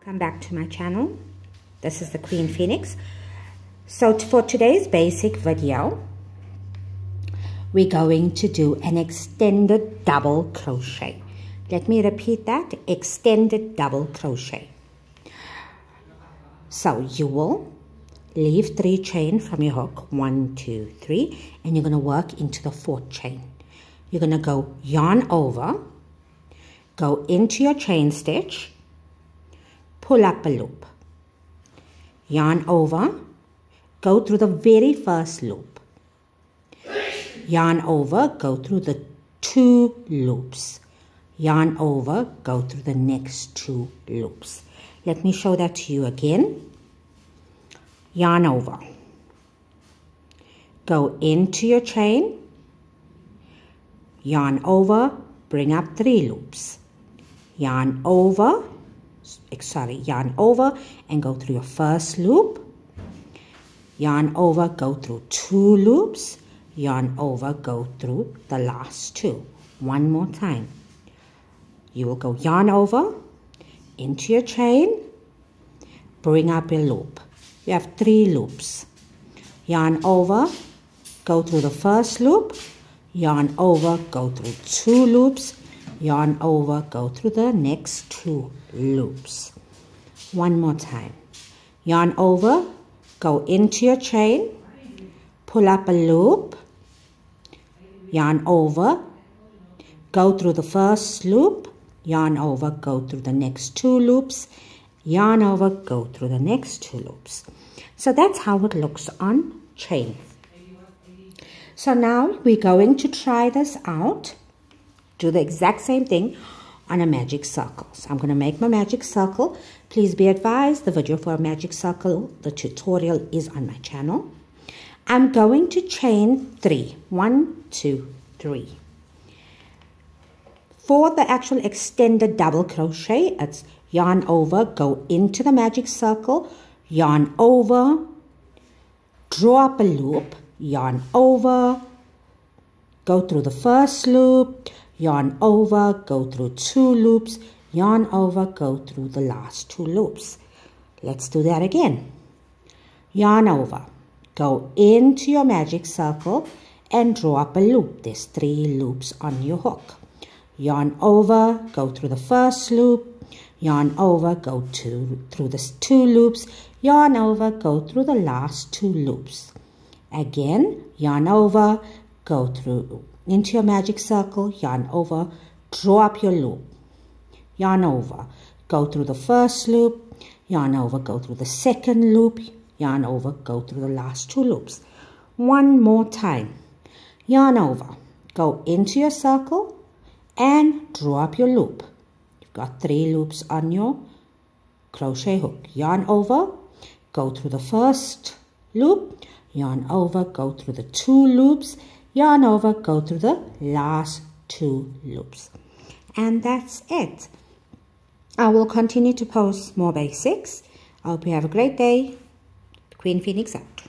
Come back to my channel. This is the Queen Phoenix. So for today's basic video, we're going to do an extended double crochet. Let me repeat that, extended double crochet. So you will leave 3 chain from your hook, 1, 2, 3, and you're going to work into the 4th chain. You're going to go yarn over, go into your chain stitch, pull up a loop, yarn over, go through the very first loop, yarn over, go through the 2 loops, yarn over, go through the next 2 loops. Let me show that to you again. Yarn over, go into your chain, yarn over, bring up 3 loops, yarn over and go through your first loop, yarn over, go through 2 loops, yarn over, go through the last 2. One more time. You will go yarn over, into your chain, bring up a loop. You have 3 loops. Yarn over, go through the first loop, yarn over, go through 2 loops, yarn over, go through the next 2 loops. One more time. Yarn over, go into your chain, pull up a loop, yarn over, go through the first loop, yarn over, go through the next 2 loops, yarn over, go through the next 2 loops. So that's how it looks on chain. So now we're going to try this out. Do the exact same thing on a magic circle. So I'm going to make my magic circle. Please be advised, the video for a magic circle, the tutorial is on my channel. I'm going to chain 3. 1, 2, 3. For the actual extended double crochet, it's yarn over, go into the magic circle, yarn over, draw up a loop, yarn over, go through the first loop, yarn over, go through 2 loops, yarn over, go through the last 2 loops. Let's do that again. Yarn over, go into your magic circle and draw up a loop. There's 3 loops on your hook. Yarn over, go through the first loop, yarn over, go through the 2 loops, yarn over, go through the last 2 loops. Again, yarn over, go through into your magic circle, yarn over, draw up your loop, yarn over, go through the first loop, yarn over, go through the second loop, yarn over, go through the last 2 loops. One more time. Yarn over, go into your circle and draw up your loop. You've got 3 loops on your crochet hook. Yarn over, go through the first loop, yarn over, go through the 2 loops, yarn over, go through the last 2 loops. And that's it. I will continue to post more basics. I hope you have a great day. Queen Phoenix out.